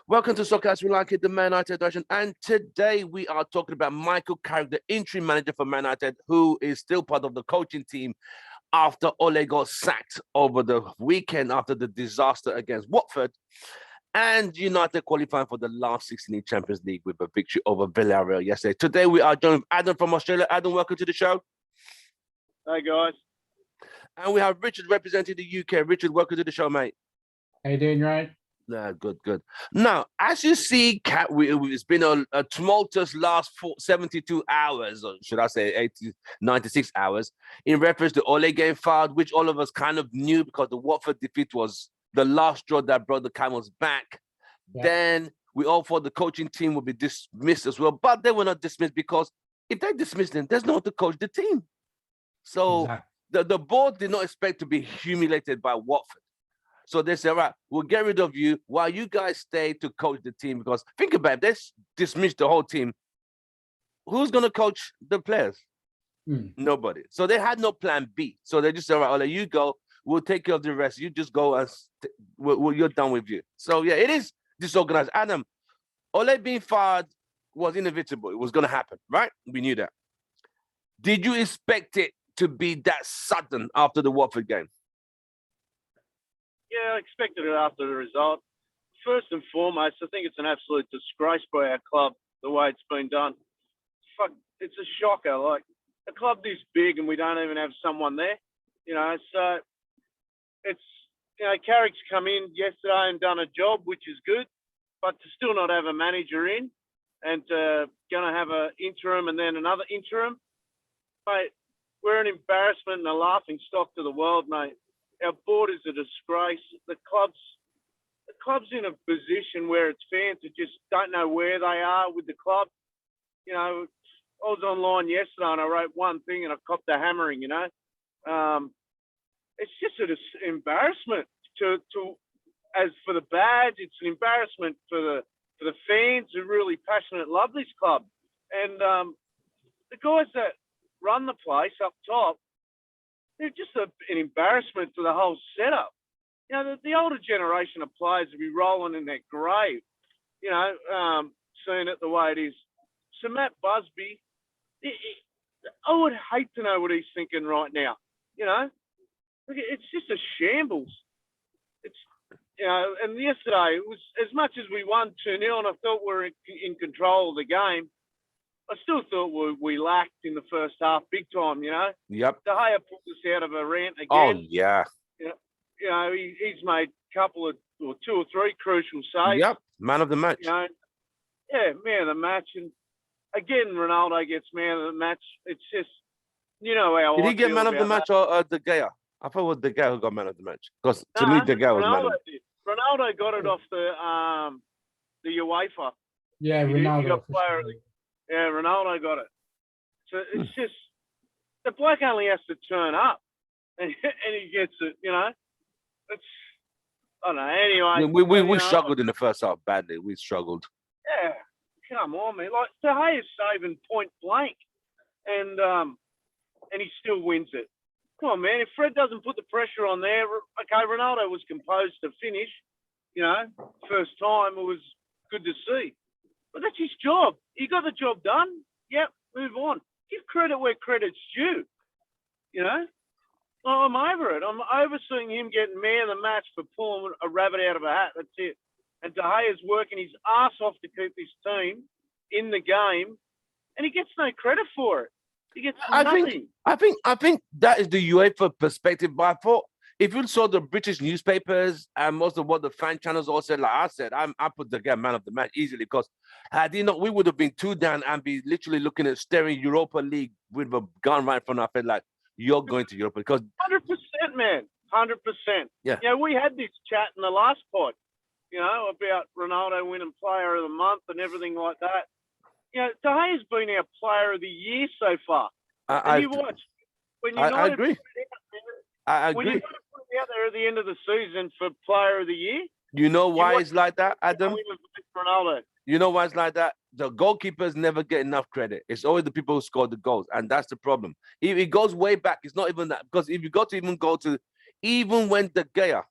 Welcome to Soccer As We Like It, the Man United edition. And today we are talking about Michael Carrick, the interim manager for Man United, who is still part of the coaching team after Ole got sacked over the weekend after the disaster against Watford. And United qualifying for the last 16 Champions League with a victory over Villareal yesterday. Today we are joined with Adam from Australia. Adam, welcome to the show. Hi, guys. And we have Richard representing the UK. Richard, welcome to the show, mate. How you doing, right? Good. Now, as you see, it's been a tumultuous last 72 hours, or should I say 96 hours, in reference to Ole getting fired, which all of us kind of knew because the Watford defeat was the last straw that brought the camels back. Yeah. Then we all thought the coaching team would be dismissed as well, but they were not dismissed because if they dismissed them, there's no one to coach the team. So the board did not expect to be humiliated by Watford. So they said, all right, we'll get rid of you while you guys stay to coach the team. Because think about it, they dismissed the whole team. Who's going to coach the players? Nobody. So they had no plan B. So they just said, all right, Ole, you go. We'll take care of the rest. You just go and you're done with you. So, yeah, it is disorganized. Adam, Ole being fired was inevitable. It was going to happen, right? We knew that. Did you expect it to be that sudden after the Watford game? Yeah, I expected it after the result. First and foremost, I think it's an absolute disgrace by our club, the way it's been done. It's a shocker. Like, a club this big and we don't even have someone there. So it's, Carrick's come in yesterday and done a job, which is good, but to still not have a manager in and going to have an interim and then another interim, mate, we're an embarrassment and a laughing stock to the world, mate. Our board is a disgrace. The club's in a position where its fans just don't know where they are with the club. I was online yesterday and I wrote one thing and I copped a hammering. It's just an embarrassment to as for the badge. It's an embarrassment for the fans who really passionate love this club, and the guys that run the place up top. They're just an embarrassment to the whole setup. The older generation of players will be rolling in their grave, seeing it the way it is. So Matt Busby, I would hate to know what he's thinking right now. It's just a shambles. And yesterday, it was as much as we won 2-0 and I thought we were in control of the game, I still thought we lacked in the first half big time, Yep. De Gea put us out of a rant again. Oh, yeah. He's made a couple of, or two or three crucial saves. Yep, man of the match. Yeah, man of the match. And again, Ronaldo gets man of the match. It's just, how Did he get man of the match or De Gea? I thought it was De Gea who got man of the match. Because to me, De Gea was man of the match. Ronaldo got it off the UEFA. Yeah, Ronaldo. Yeah, Ronaldo got it. So it's just, the bloke only has to turn up and he gets it, It's, I don't know, anyway. We struggled in the first half badly. We struggled. Yeah, come on, man. Like, De Gea is saving point blank and he still wins it. Come on, man. If Fred doesn't put the pressure on there, okay, Ronaldo was composed to finish, first time. It was good to see. But that's his job. He got the job done. Yep, move on. Give credit where credit's due. I'm over it. I'm over seeing him getting man of the match for pulling a rabbit out of a hat. That's it. And De Gea's working his ass off to keep his team in the game, and he gets no credit for it. He gets nothing. I think that is the UEFA perspective. But I thought if you saw the British newspapers and most of what the fan channels all said, like I said, I put the man of the match easily because had he not, we would have been 2 down and be literally looking at staring Europa League with a gun right in front of our face, like you're going to Europa because 100%, man, 100%. Yeah. We had this chat in the last pod, about Ronaldo winning Player of the Month and everything like that. De Gea's been our Player of the Year so far. I agree. I agree. When you put it out there at the end of the season for Player of the Year, you know why it's like that, Adam? Ronaldo. You know why it's like that? The goalkeepers never get enough credit. It's always the people who score the goals, and that's the problem. If it goes way back, it's not even that. Because if you go to even when De Gea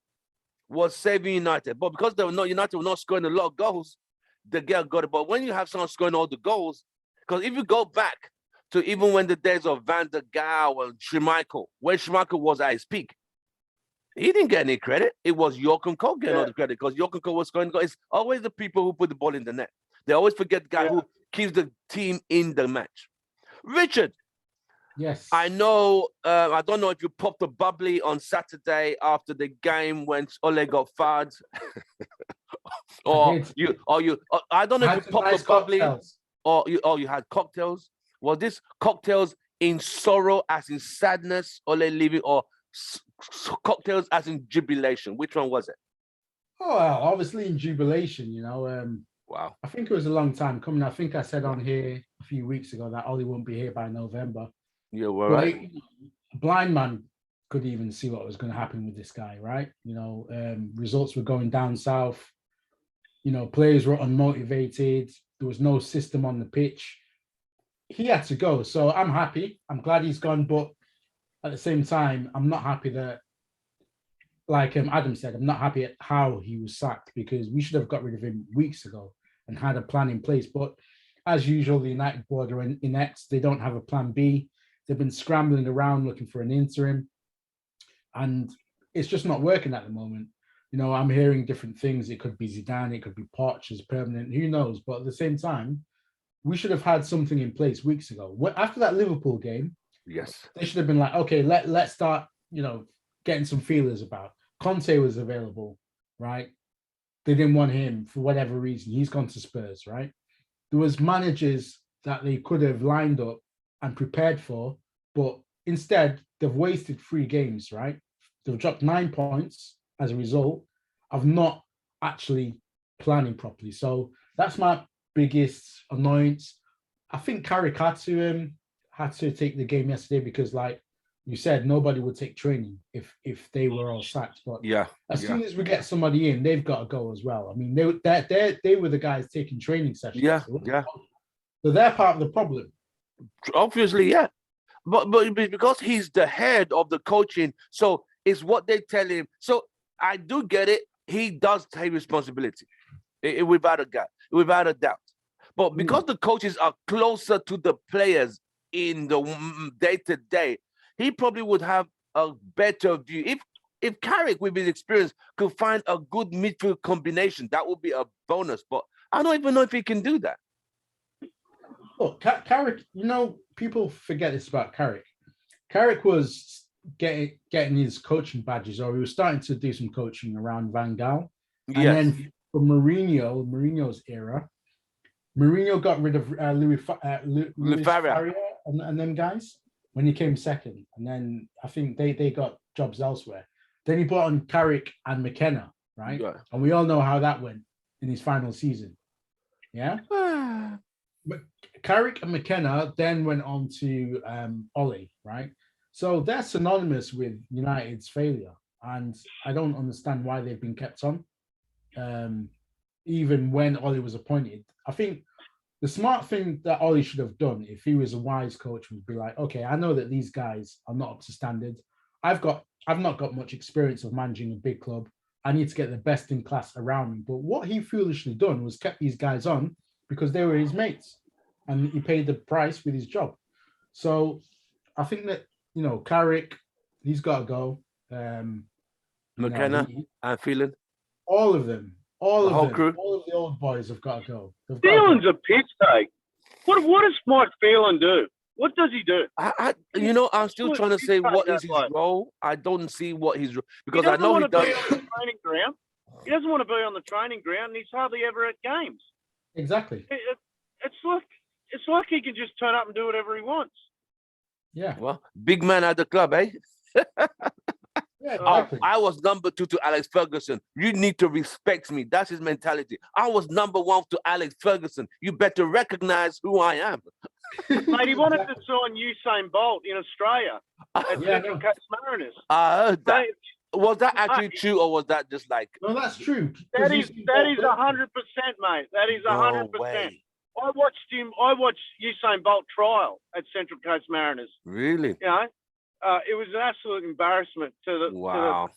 was saving United. But because United were not scoring a lot of goals, the girl got it. But when you have someone scoring all the goals, because if you go back to even when the days of Van der Gaal and Schmeichel, when Schmeichel was at his peak, he didn't get any credit. It was Joachim Koh getting all the credit because Joachim Koh was scoring goals. It's always the people who put the ball in the net. They always forget the guy who keeps the team in the match. Richard. Yes. I know, I don't know if you popped a bubbly on Saturday after the game when Ole got fired. I don't know if you popped a bubbly or you had cocktails. Was this cocktails in sorrow as in sadness, Ole leaving, or cocktails as in jubilation? Which one was it? Oh, well, obviously in jubilation, Wow. I think it was a long time coming. I think I said on here a few weeks ago that Ollie won't be here by November. Yeah, well, right. A blind man could even see what was going to happen with this guy, right? Results were going down south. Players were unmotivated. There was no system on the pitch. He had to go. So I'm happy. I'm glad he's gone. But at the same time, I'm not happy that, like Adam said, I'm not happy at how he was sacked because we should have got rid of him weeks ago and had a plan in place. But as usual, the United board are inept. They don't have a plan B. They've been scrambling around looking for an interim. And it's just not working at the moment. I'm hearing different things. It could be Zidane. It could be Poch as permanent. Who knows? But at the same time, we should have had something in place weeks ago. After that Liverpool game, yes, they should have been like, okay, let's start, getting some feelers about. Conte was available, right? They didn't want him for whatever reason. He's gone to Spurs, right? There was managers that they could have lined up and prepared for, but instead they've wasted 3 games, right? They've dropped 9 points as a result of not actually planning properly. So that's my biggest annoyance. I think Carrick had to take the game yesterday because, like you said, nobody would take training if they were all sacked. But as soon as we get somebody in, they've got to go as well. I mean, they were the guys taking training sessions. So they're part of the problem. Obviously, yeah. But because he's the head of the coaching, so it's what they tell him. So I do get it. He does take responsibility, without a doubt. But because the coaches are closer to the players in the day-to-day, he probably would have a better view. If Carrick, with his experience, could find a good midfield combination, that would be a bonus. But I don't even know if he can do that. Look, Carrick, people forget this about Carrick. Carrick was getting his coaching badges, or he was starting to do some coaching around Van Gaal. And then for Mourinho's era, Mourinho got rid of Louis Faria and them guys when he came second. And then I think they got jobs elsewhere. Then he brought on Carrick and McKenna, right? Yeah. And we all know how that went in his final season. Yeah? But Carrick and McKenna then went on to Ollie, right? So they're synonymous with United's failure. And I don't understand why they've been kept on. Even when Ollie was appointed. I think the smart thing that Ollie should have done, if he was a wise coach, would be like, okay, I know that these guys are not up to standard. I've not got much experience of managing a big club. I need to get the best in class around me. But what he foolishly done was kept these guys on because they were his mates. And he paid the price with his job. So I think that, Carrick, he's got to go. McKenna and Phelan. All of them. All the of them. Crew. All of the old boys have got to go. Phelan's a piss take. What does Mike Phelan do? What does he do? I'm still trying to say what is his role. I don't see what his role, because I know he does. Be on the training ground. He doesn't want to be on the training ground, and he's hardly ever at games. Exactly. It's like he can just turn up and do whatever he wants. Yeah. Well, big man at the club, eh? Yeah, exactly. I was number 2 to Alex Ferguson. You need to respect me. That's his mentality. I was number 1 to Alex Ferguson. You better recognize who I am. Mate, he wanted to sign Usain Bolt in Australia at Central Coast Mariners. I heard that. Was that actually true, or was that just like? No, that's true. That is 100%, mate. That is 100%. I watched Usain Bolt trial at Central Coast Mariners. Really? It was an absolute embarrassment to the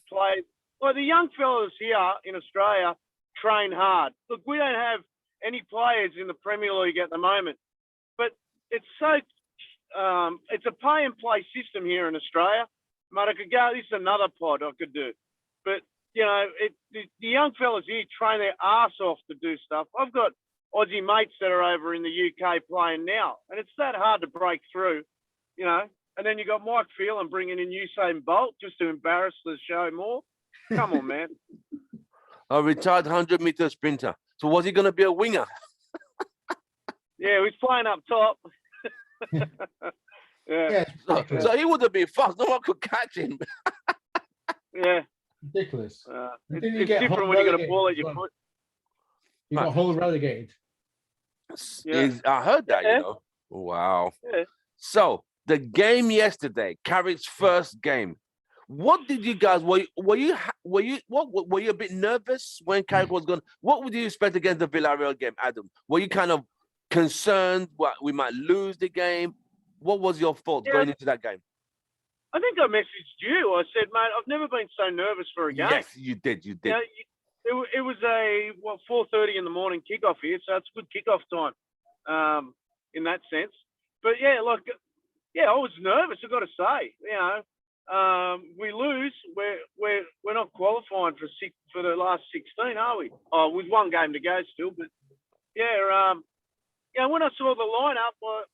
players. Like the young fellas here in Australia train hard. Look, we don't have any players in the Premier League at the moment, but it's so it's a pay and play system here in Australia. Mate, I could go. This is another pod I could do, but you know, the young fellas here train their arse off to do stuff. I've got Aussie mates that are over in the UK playing now, and it's that hard to break through, you know. And then you got Mike Phelan bringing in Usain Bolt just to embarrass the show more. Come on, man. A retired 100-meter sprinter. So was he going to be a winger? Yeah, he's playing up top. Yeah. So he would have been fast. No one could catch him. Yeah. Ridiculous. It's different when you got a ball at your foot. He got Hull relegated. Yeah. I heard that, you know. Wow. Yeah. So the game yesterday, Carrick's first game. What did you guys were you a bit nervous when Carrick was going? What would you expect against the Villareal game, Adam? Were you kind of concerned we might lose the game? What was your thoughts going into that game? I think I messaged you. I said, mate, I've never been so nervous for a game. Yes, you did. You did. You know, it was a 4:30 in the morning kickoff here, so it's good kickoff time, in that sense. But yeah, look, yeah, I was nervous. I've got to say, you know, we lose, we're not qualifying for the last 16, are we? Oh, with one game to go still, but yeah, yeah. When I saw the lineup,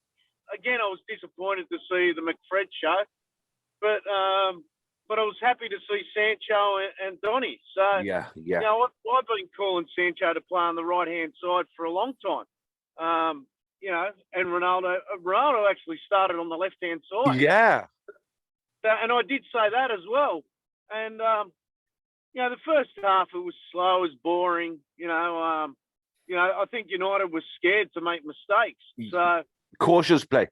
again, I was disappointed to see the McFred show, but I was happy to see Sancho and Donny. So yeah. You know, I've been calling Sancho to play on the right-hand side for a long time. You know, and Ronaldo actually started on the left-hand side. Yeah. So, and I did say that as well. And, you know, the first half, it was slow, it was boring. You know, I think United was scared to make mistakes. So cautious play.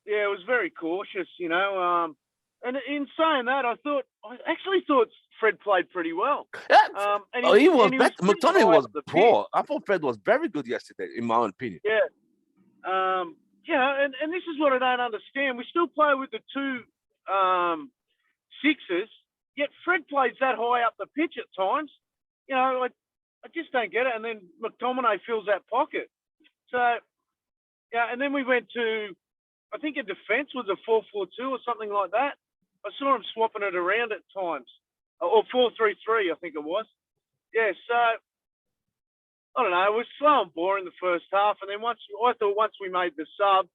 Yeah, it was very cautious, you know. And in saying that, I actually thought Fred played pretty well. And he was better. McTominay was poor. Pitch. I thought Fred was very good yesterday, in my own opinion. Yeah. Yeah, and this is what I don't understand. We still play with the two sixes, yet Fred plays that high up the pitch at times. You know, I just don't get it. And then McTominay fills that pocket. So, yeah, and then we went to, I think a defence was a 4-4-2 or something like that. I saw him swapping it around at times. Or 4-3-3, I think it was. Yeah, so, I don't know. It was slow and boring the first half. And then once we made the sub,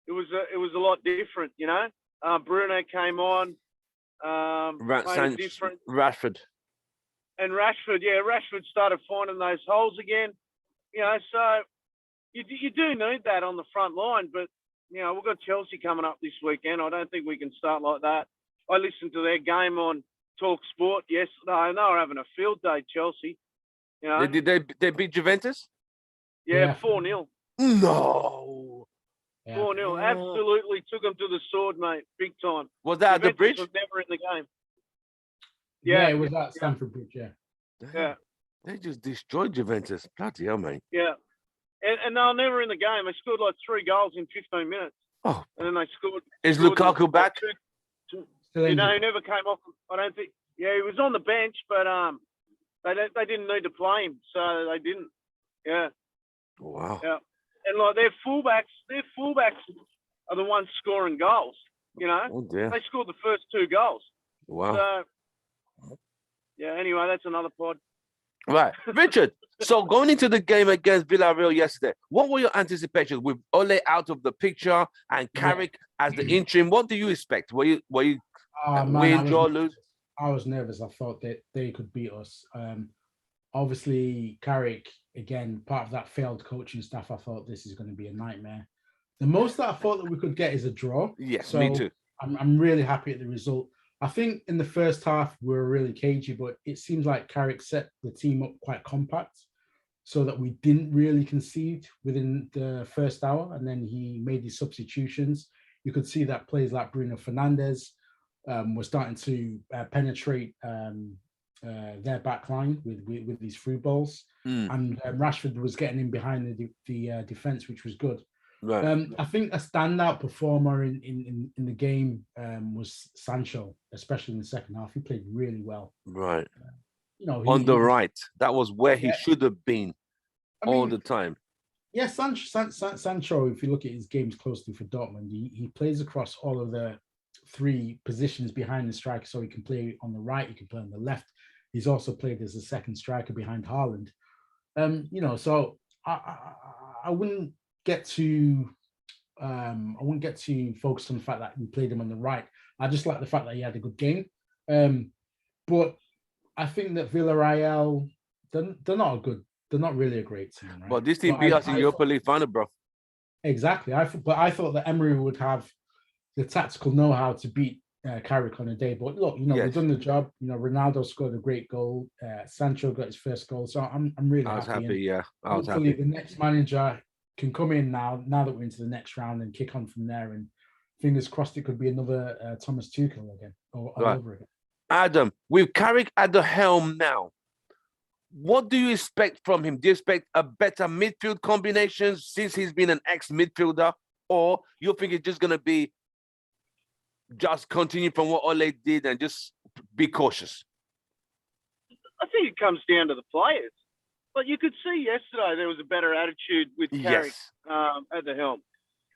it was a lot different, you know. Bruno came on. Made a difference. Rashford. And Rashford started finding those holes again. You know, so you do need that on the front line. But, you know, we've got Chelsea coming up this weekend. I don't think we can start like that. I listened to their game on Talk Sport yesterday. And they were having a field day, Chelsea. You know? Did they beat Juventus? Yeah, 4-0. No. 4-0. Absolutely took them to the sword, mate. Big time. Was that at the bridge? Was never in the game. Yeah, it was at Stamford Bridge, yeah. Yeah. They just destroyed Juventus. Bloody hell, mate. Yeah. And they were never in the game. They scored like 3 goals in 15 minutes. Oh. And then they scored. Is Lukaku back? You know, he never came off. I don't think. Yeah, he was on the bench, but they didn't need to play him, so they didn't. Yeah. Wow. Yeah. And like their fullbacks are the ones scoring goals. You know, oh, dear. They scored the first 2 goals. Wow. So, yeah. Anyway, that's another pod. Right, Richard. So going into the game against Villareal yesterday, what were your anticipations with Ole out of the picture and Carrick as the interim? What do you expect? Were you win, draw, lose? I was nervous. I thought that they could beat us. Obviously, Carrick, again, part of that failed coaching staff, I thought this is going to be a nightmare. The most that I thought that we could get is a draw. Yes, so me too. I'm really happy at the result. I think in the first half, we were really cagey, but it seems like Carrick set the team up quite compact so that we didn't really concede within the first hour. And then he made his substitutions. You could see that players like Bruno Fernandes were starting to penetrate their back line with these through balls. And Rashford was getting in behind the defence, which was good. Right. I think a standout performer in the game was Sancho, especially in the second half. He played really well. Right. You know, On the he right. That was where he yeah, should have been I all the mean, time. yeah, Sancho, if you look at his games closely for Dortmund, he plays across all of the three positions behind the striker. So he can play on the right, he can play on the left. He's also played as a second striker behind Haaland. You know, so I wouldn't get too focused on the fact that we played him on the right. I just like the fact that he had a good game. But I think that Villareal, they're not a good, they're not really a great team, right? But this team beat us in Europa League final, bro. Exactly. But I thought that Emery would have the tactical know-how to beat Carrick on a day. But look, you know, Yes. we've done the job. You know, Ronaldo scored a great goal. Sancho got his first goal. So I'm really happy. I was happy, yeah. I was hopefully happy. the next manager can come in now that we're into the next round and kick on from there. And fingers crossed it could be another Thomas Tuchel again, all Right. over again. Adam, with Carrick at the helm now, what do you expect from him? Do you expect a better midfield combination since he's been an ex-midfielder? Or you think it's just going to be just continue from what Ole did and just be cautious? I think it comes down to the players. But you could see yesterday there was a better attitude with Carrick at the helm.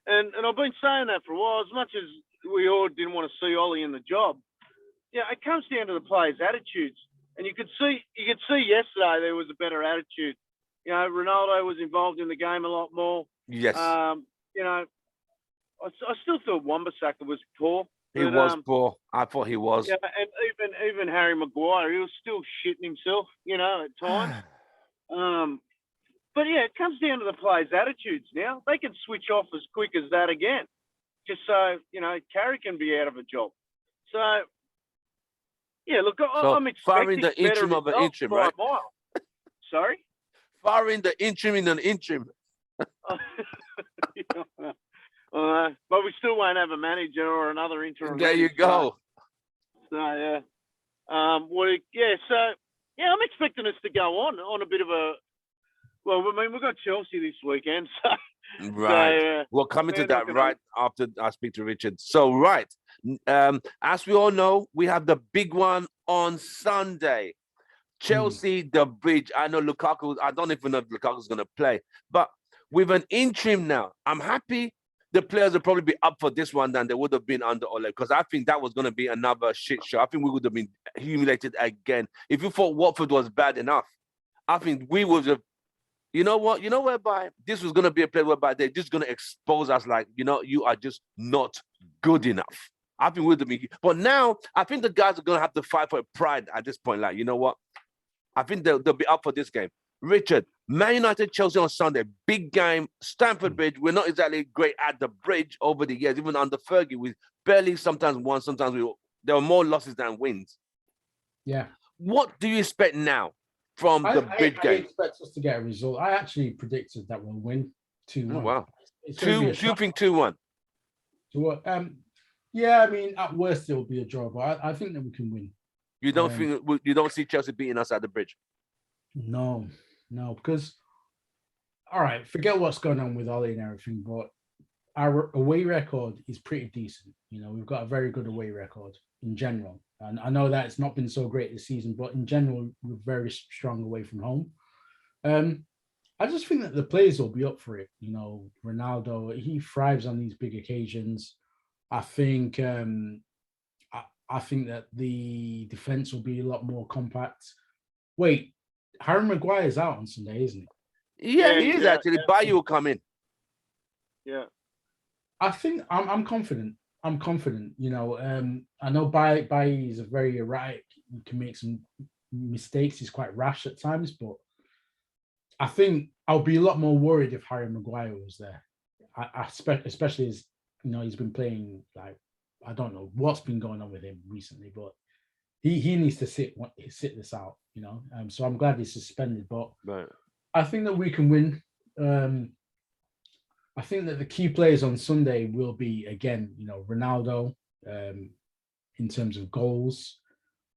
And I've been saying that for a while. As much as we all didn't want to see Ole in the job, yeah, it comes down to the players' attitudes. And you could see yesterday there was a better attitude. You know, Ronaldo was involved in the game a lot more. Yes. You know, I still thought Wan-Bissaka was poor. He was poor. I thought he was. Yeah, and even Harry Maguire, he was still shitting himself, you know, at times. But yeah, it comes down to the players' attitudes now. They can switch off as quick as that again, just so, you know, Carrick can be out of a job. So, yeah, look, I'm expecting firing the interim of an interim, right? Sorry? Firing the interim in an interim. But we still won't have a manager or another interim. There you go. So yeah. I'm expecting us to go on a bit of a. Well, I mean, we've got Chelsea this weekend, so right. So, we're coming to that right after I speak to Richard. So right, as we all know, we have the big one on Sunday. Chelsea, the bridge. I know Lukaku. I don't even know if Lukaku's going to play, but with an interim now, I'm happy. The players will probably be up for this one than they would have been under Ole, because I think that was going to be another shit show. I think we would have been humiliated again. If you thought Watford was bad enough, I think we would have. You know what? You know whereby this was going to be a play whereby they're just going to expose us like, you know, you are just not good enough. I think we would have been. But now, I think the guys are going to have to fight for pride at this point. Like, you know what? I think they'll be up for this game. Richard, Man United, Chelsea on Sunday, big game, Stamford Bridge. We're not exactly great at the bridge over the years, even under Fergie. We barely sometimes won, there were more losses than wins. Yeah. What do you expect now from the bridge game? I expect us to get a result. I actually predicted that we'll win 2-1. Oh, wow. Do you think 2-1? Yeah, I mean, at worst, it will be a draw, but I think that we can win. You don't see Chelsea beating us at the bridge? No, because, all right, forget what's going on with Ollie and everything, but our away record is pretty decent. You know, we've got a very good away record in general. And I know that it's not been so great this season, but in general, we're very strong away from home. I just think that the players will be up for it. You know, Ronaldo, he thrives on these big occasions. I think I think that the defense will be a lot more compact. Wait, Harry Maguire's out on Sunday, isn't he? Yeah, he is actually. Bayu will come in. Yeah. I think I'm confident. I'm confident. You know, I know Bayu is a very erratic. He can make some mistakes. He's quite rash at times, but I think I'll be a lot more worried if Harry Maguire was there. Especially as, you know, he's been playing like, I don't know what's been going on with him recently, but he needs to sit this out, you know. So I'm glad he's suspended, but right. I think that we can win. I think that the key players on Sunday will be, again, you know, Ronaldo, in terms of goals.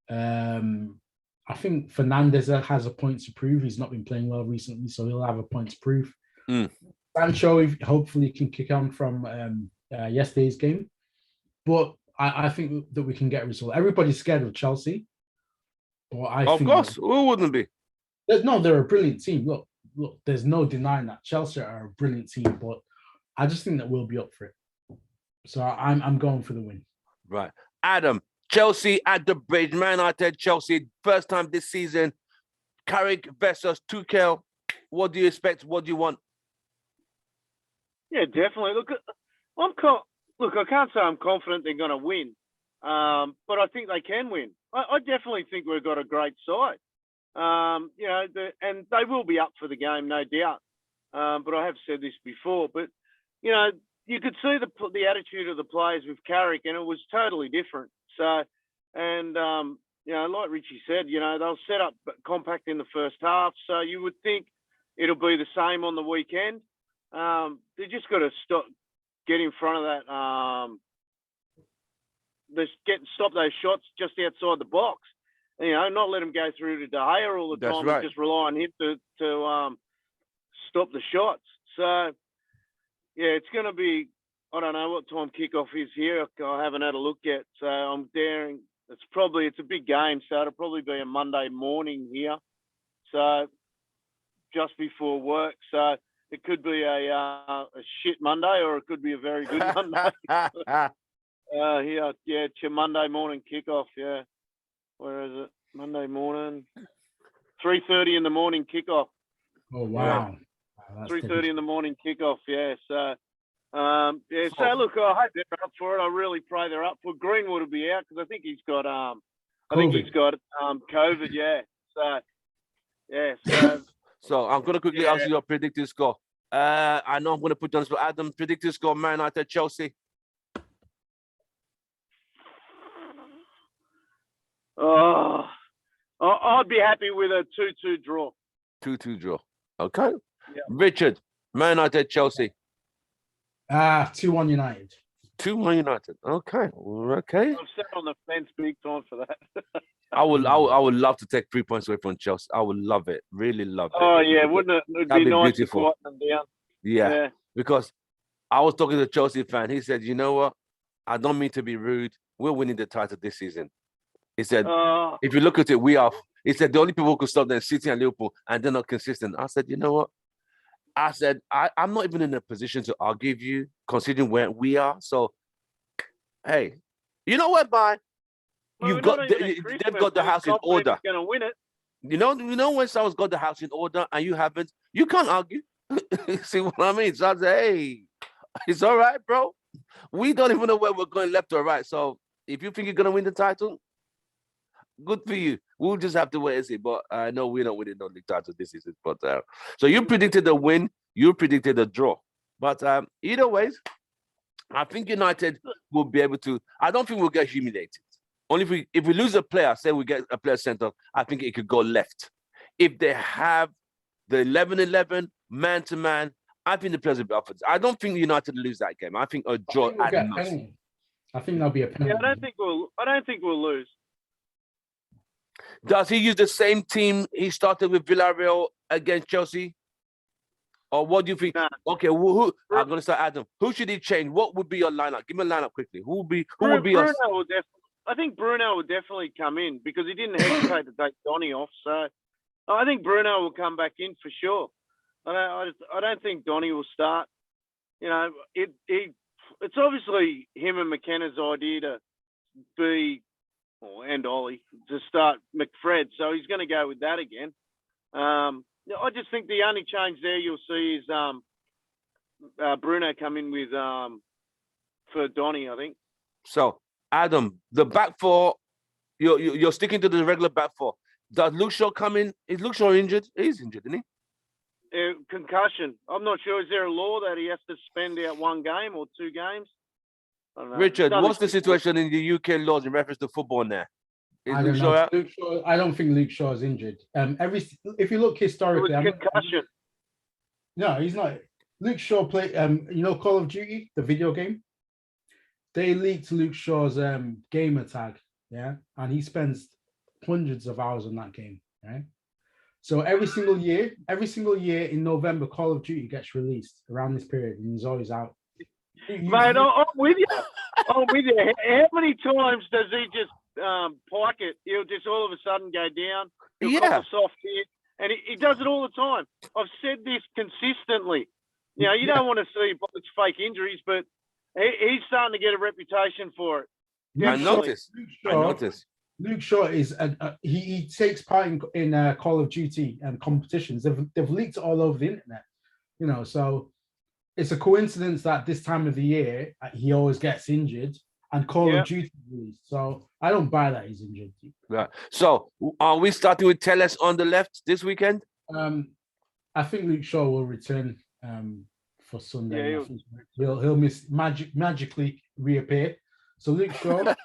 I think Fernandez has a point to prove. He's not been playing well recently, so he'll have a point to prove. Sancho hopefully can kick on from yesterday's game, but I think that we can get a result. Everybody's scared of Chelsea, but I Of think course, who wouldn't be? they're a brilliant team. Look, there's no denying that Chelsea are a brilliant team, but I just think that we'll be up for it. So I'm going for the win. Right. Adam, Chelsea at the bridge. Man United, Chelsea, first time this season. Carrick versus Tuchel. What do you expect? What do you want? Yeah, definitely. Look, I can't say I'm confident they're going to win, but I think they can win. I definitely think we've got a great side. And they will be up for the game, no doubt. But I have said this before. But you could see the attitude of the players with Carrick, and it was totally different. So, and like Richie said, they'll set up compact in the first half. So you would think it'll be the same on the weekend. They just got to get in front of that. Stop those shots just outside the box. Not let them go through to De Gea all the That's time. right. And just rely on him to stop the shots. So, yeah, it's going to be. I don't know what time kickoff is here. I haven't had a look yet, so I'm daring. It's a big game, so it'll probably be a Monday morning here. So just before work. So it could be a shit Monday, or it could be a very good Monday. It's your Monday morning kickoff. Yeah, where is it? Monday morning, 3:30 in the morning kickoff. Oh wow! 3:30 in the morning kickoff. Yeah. So. So look, I hope they're up for it. I really pray they're up for it. Greenwood will be out because I think he's got COVID. Yeah. So yeah. So I'm gonna quickly ask you your predicted score. I know I'm gonna put down for Adam. Predicted score: Man United, Chelsea. Oh, I'd be happy with a 2-2 draw. 2-2 draw. Okay. Yeah. Richard, Man United, Chelsea. 2-1 United. 2-1 United. Okay. I'm set on the fence big time for that. I would love to take 3 points away from Chelsea. I would love it. Really love it. Oh yeah, wouldn't it? It'd be nice beautiful. to quieten them down. Yeah. Because I was talking to a Chelsea fan. He said, "You know what? I don't mean to be rude. We're winning the title this season." He said, "If you look at it, we are." He said, "The only people who could stop them, City and Liverpool, and they're not consistent." I said, "You know what?" I said, I'm not even in a position to argue with you, considering where we are. So, hey, you know what, Bye? They've got the house in order. Going to win it. You know when someone's got the house in order and you haven't, you can't argue. See what I mean? So I say, hey, it's all right, bro. We don't even know where we're going, left or right. So if you think you're gonna win the title, good for you. We'll just have to wait and see. But I know we're not winning no league title this season. But so you predicted the win, you predicted the draw. But either ways, I think United will be able to. I don't think we'll get humiliated. Only if we lose a player, say we get a player sent off, I think it could go left. If they have the 11-11, man-to-man, I think the players will be up for this. I don't think United will lose that game. I think a draw at the most. I think there'll be a penalty. Yeah, I don't think we'll lose. Does he use the same team he started with Villareal against Chelsea? Or what do you think? Nah. Okay, who I'm going to start Adam. Who should he change? What would be your lineup? Give me a lineup quickly. Who would be I think Bruno will definitely come in because he didn't hesitate to take Donny off. So I think Bruno will come back in for sure. I don't think Donny will start. It's obviously him and McKenna's idea to be, and Ollie, to start McFred. So he's going to go with that again. I just think the only change there you'll see is Bruno come in with for Donny, I think. So, Adam, the back four, you're sticking to the regular back four. Does Luke Shaw come in? Is Luke Shaw injured? He's injured, isn't he? Concussion. I'm not sure. Is there a law that he has to spend out 1 game or 2 games? I don't know. Richard, what's the situation in the UK laws in reference to football now? I don't know. Luke Shaw, I don't think Luke Shaw is injured. If you look historically, concussion. No, he's not. Luke Shaw played. Call of Duty, the video game. They leaked Luke Shaw's gamer tag, yeah, and he spends hundreds of hours on that game, right? So every single year in November, Call of Duty gets released around this period, and he's always out. Mate, I'm with you. I'm with you. How many times does he just pike it? He'll just all of a sudden go down. He'll cop a soft hit, and he does it all the time. I've said this consistently. You know, you don't want to see fake injuries, but he's starting to get a reputation for it. I noticed. Luke Shaw is he takes part in Call of Duty competitions. They've leaked it all over the internet, you know. So it's a coincidence that this time of the year he always gets injured and Call of Duty released. So I don't buy that he's injured. Right. So are we starting with Telles on the left this weekend? I think Luke Shaw will return for Sunday. Yeah, he'll magically reappear. So Luke Shaw.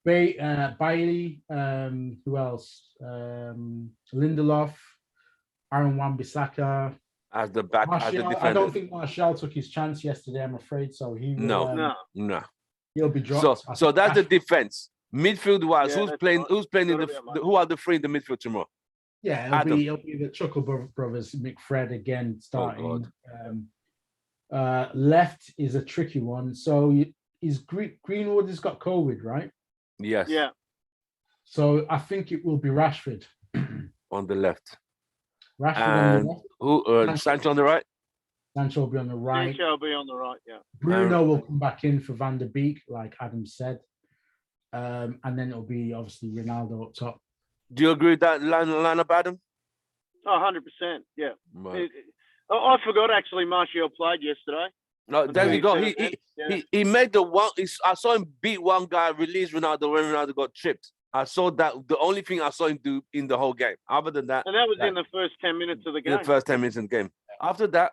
Bailey, who else? Lindelof, Aaron Wan-Bissaka. As the back, as the defender. I don't think Martial took his chance yesterday, I'm afraid. So he will, no. He'll be dropped. So that's the defense. Midfield wise, who's playing in who are the three in the midfield tomorrow? Yeah, it'll be the Chuckle Brothers, McFred again starting. Left is a tricky one. So Greenwood has got COVID, right? Yes. Yeah. So I think it will be Rashford on the left. Rashford on the left. Who? Sancho on the right. Sancho will be on the right. Sancho will be on the right. Yeah. Bruno will come back in for Van der Beek, like Adam said, and then it'll be obviously Ronaldo up top. Do you agree with that line up, Adam? 100%. Yeah. Right. I forgot actually. Martial played yesterday. No, there you go. He made the one. I saw him beat one guy, release Ronaldo when Ronaldo got tripped. I saw that. The only thing I saw him do in the whole game. Other than that, and that was in the first 10 minutes of the game. The first 10 minutes in the game. After that,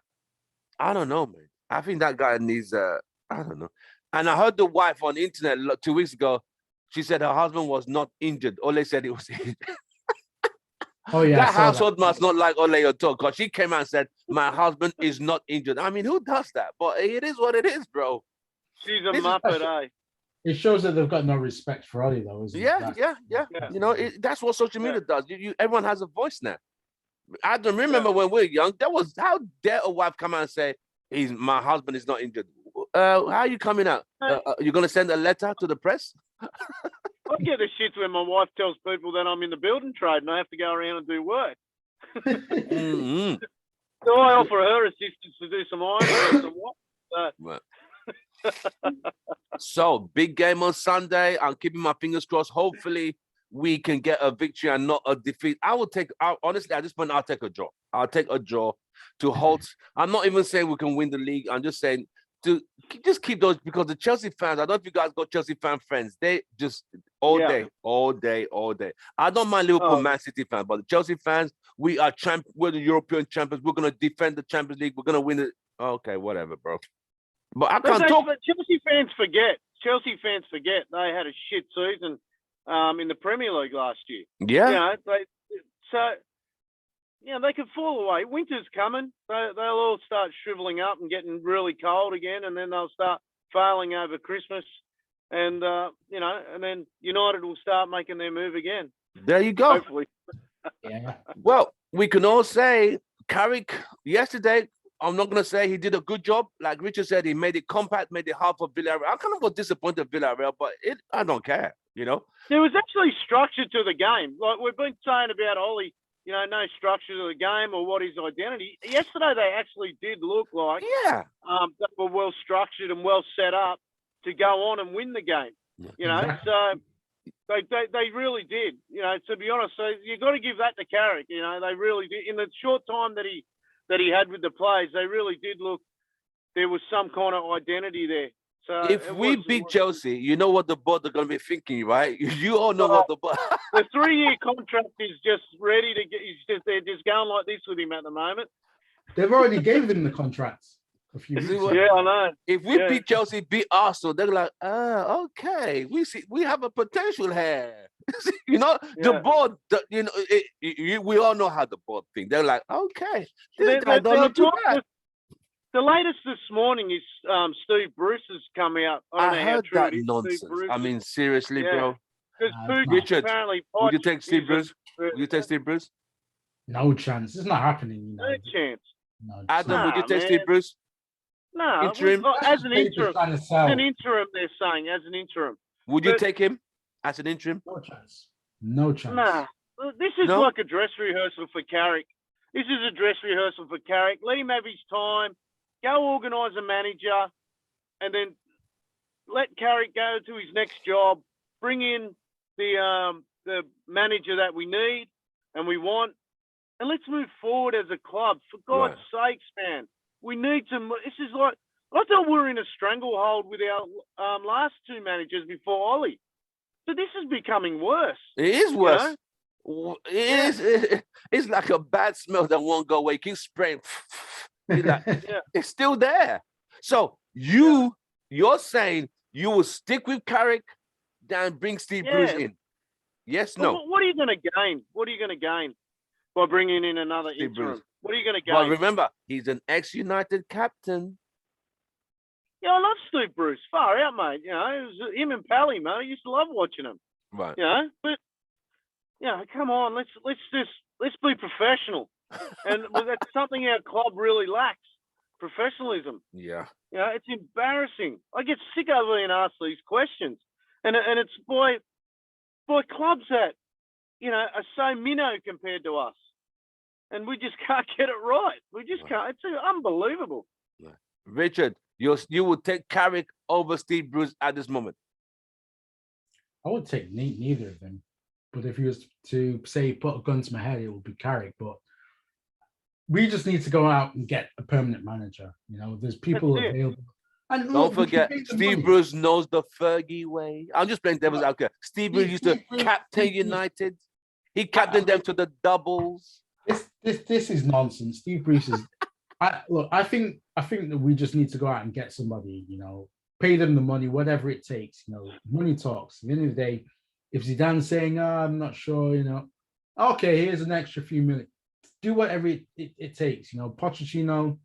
I don't know, man. I think that guy needs. I don't know. And I heard the wife on the internet 2 weeks ago. She said her husband was not injured. Ole said he was injured. Oh yeah, that household must not like Ole at all, because she came out and said, my husband is not injured. I mean, who does that? But it is what it is, bro. She's a muppet, eh? It shows that they've got no respect for Ole, though, isn't it? Yeah. You know, that's what social media does. Everyone has a voice now. I don't remember when we were young, that was, how dare a wife come out and say, my husband is not injured. How are you coming out? You're going to send a letter to the press? I get the shits when my wife tells people that I'm in the building trade and I have to go around and do work. Mm-hmm. So I offer her assistance to do some iron or some So big game on Sunday. I'm keeping my fingers crossed. Hopefully we can get a victory and not a defeat. Honestly, at this point, I'll take a draw. I'll take a draw to halt. I'm not even saying we can win the league. I'm just saying to just keep those, because the Chelsea fans, I don't know if you guys got Chelsea fan friends. They just all day. I don't mind Liverpool, Man City fans, but the Chelsea fans, we're the European champions. We're gonna defend the Champions League. We're gonna win it. Okay, whatever, bro. But I can't talk. Chelsea fans forget they had a shit season in the Premier League last year. Yeah. You know, they could fall away. Winter's coming. They'll all start shriveling up and getting really cold again, and then they'll start failing over Christmas. And, and then United will start making their move again. There you go. Hopefully. Yeah. Well, we can all say Carrick yesterday, I'm not going to say he did a good job. Like Richard said, he made it compact, made it hard for Villareal. I kind of got disappointed with Villareal, but I don't care, you know. There was actually structure to the game. Like we've been saying about Ollie, no structure to the game or what his identity. Yesterday, they actually did look like they were well structured and well set up to go on and win the game. Exactly. So they really did. To be honest, so you got to give that to Carrick. They really did. In the short time that he had with the players, they really did look. There was some kind of identity there. So if we beat Chelsea, you know what the board are going to be thinking, right? You all know what the board. The 3-year contract is just ready to get. They're just going like this with him at the moment. They've already gave him the contracts a few weeks ago. Yeah, I know. If we beat Chelsea, beat Arsenal, they're like, okay, we have a potential here. The board. We all know how the board think. They're like, okay, this guy don't look too bad. The latest this morning is Steve Bruce has come out. I heard that nonsense. I mean, seriously, bro. Because Richard, apparently would you take Steve Bruce? Would you take Steve Bruce? No chance. It's not happening. You No know. chance. No, it's Adam, not. would you Nah, take Steve man. Bruce? No, Interim? as an interim. Trying to As sell. an interim, they're saying as an interim. Would you But- take him as an interim? No chance. No chance. Nah, this is No? like a dress rehearsal for Carrick. This is a dress rehearsal for Carrick. Let him have his time. Go organise a manager, and then let Carrick go to his next job. Bring in the manager that we need and we want, and let's move forward as a club. For God's sakes, man, we need to. This is like I thought we were in a stranglehold with our last two managers before Ollie. So this is becoming worse. It is worse. You know? It's like a bad smell that won't go away. Keep spraying. It's still there. So you're saying you will stick with Carrick, then bring Steve Bruce in? Yes, no. Well, what are you going to gain? What are you going to gain by bringing in another Steve interim? Bruce. What are you going to gain? Well, remember, he's an ex-United captain. Yeah, I love Steve Bruce. Far out, mate. You know, it was him and Pally, mate. I used to love watching him. Right. You know, but come on, let's be professional, and that's something our club really lacks: professionalism. Yeah. You know, it's embarrassing. I get sick of being asked these questions, and it's by clubs that are so minnow compared to us, and we just can't get it right. We just can't. It's unbelievable. Right. Richard, you would take Carrick over Steve Bruce at this moment? I would take neither of them. But if you was to say put a gun to my head, it would be Carrick. But we just need to go out and get a permanent manager. You know, there's people available. And don't forget, Steve Bruce knows the Fergie way. I'm just playing devil's advocate. Steve Bruce used to captain United. He captained them to the doubles. This is nonsense. Steve Bruce is. I think that we just need to go out and get somebody. You know, pay them the money, whatever it takes. You know, money talks. At the end of the day, if Zidane's saying, I'm not sure, okay, here's an extra few million. Do whatever it takes. You know, Pochettino,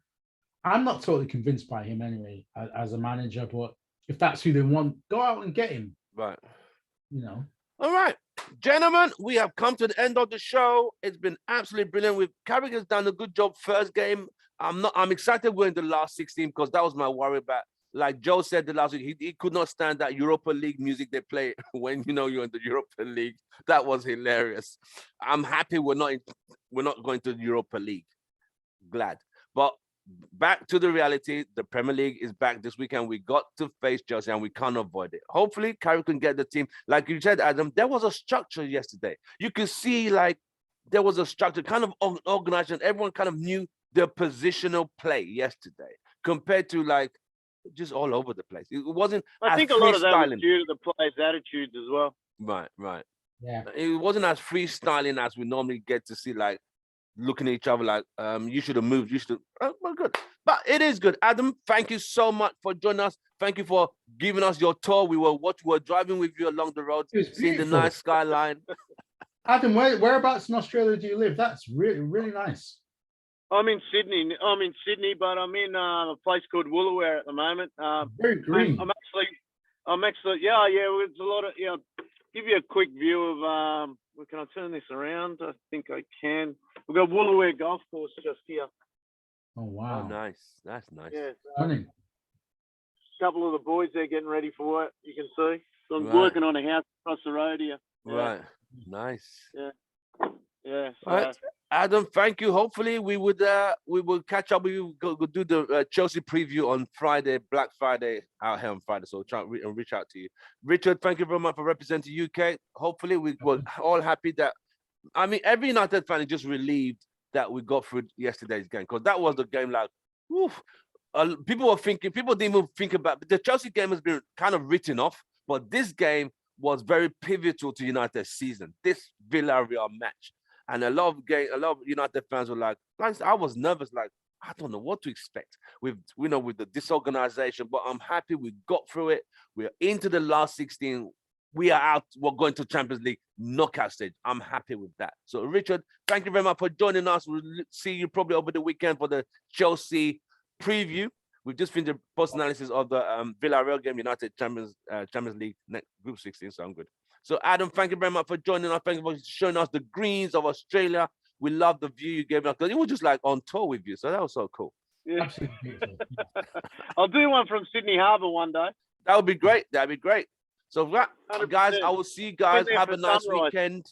I'm not totally convinced by him anyway as a manager, but if that's who they want, go out and get him. Right. All right. Gentlemen, we have come to the end of the show. It's been absolutely brilliant. Carrick has done a good job first game. I'm excited we're in the last 16 because that was my worry about. Like Joe said the last week, he could not stand that Europa League music they play when you're in the Europa League. That was hilarious. I'm happy we're not going to the Europa League. Glad. But back to the reality, the Premier League is back this weekend. We got to face Chelsea and we can't avoid it. Hopefully, Carrick can get the team. Like you said, Adam, there was a structure yesterday. You could see like there was a structure, kind of organized, and everyone kind of knew their positional play yesterday compared to like just all over the place. It wasn't. I think a lot of that was due to the players' attitudes as well. Right. Yeah. It wasn't as freestyling as we normally get to see, like looking at each other like, you should have moved. You should. Well, good. But it is good. Adam, thank you so much for joining us. Thank you for giving us your tour. We were driving with you along the road, seeing the nice skyline. Adam, whereabouts in Australia do you live? That's really, really nice. I'm in Sydney, but I'm in a place called Woolooware at the moment. Very green. I'm actually, yeah. It's a lot of, give you a quick view of, can I turn this around? I think I can. We've got Woolooware Golf Course just here. Oh, wow. Oh, nice. That's nice. Yeah. Stunning. A couple of the boys there getting ready for work, you can see. So I'm working on a house across the road here. Yeah. Right. Nice. Yeah. So, all right. Adam, thank you. Hopefully we will catch up with you. Go do the Chelsea preview on Friday, Black Friday, out here on Friday. So try and reach out to you. Richard, thank you very much for representing UK. Hopefully we were all happy that, every United fan is just relieved that we got through yesterday's game, because that was the game like, oof. People didn't even think about, but the Chelsea game has been kind of written off, but this game was very pivotal to United's season, this Villareal match. And a lot of United fans were like, I was nervous, like, I don't know what to expect with the disorganization, but I'm happy we got through it. We're into the last 16. We are out. We're going to Champions League knockout stage. I'm happy with that. So, Richard, thank you very much for joining us. We'll see you probably over the weekend for the Chelsea preview. We've just finished the post-analysis of the Villareal game, United Champions League Group 16, so I'm good. So, Adam, thank you very much for joining us. Thank you for showing us the greens of Australia. We love the view you gave us because it was just like on tour with you. So that was so cool. Yeah. Absolutely beautiful. I'll do one from Sydney Harbour one day. That would be great. That'd be great. So, guys, 100%. I will see you guys. there Have for a nice sunrise. weekend.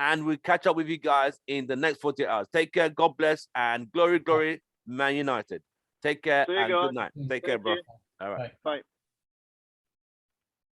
And we'll catch up with you guys in the next 48 hours. Take care. God bless. And glory, glory, Man United. Take care See you and guys. good night. Take care, bro. you. All right. Bye. Bye.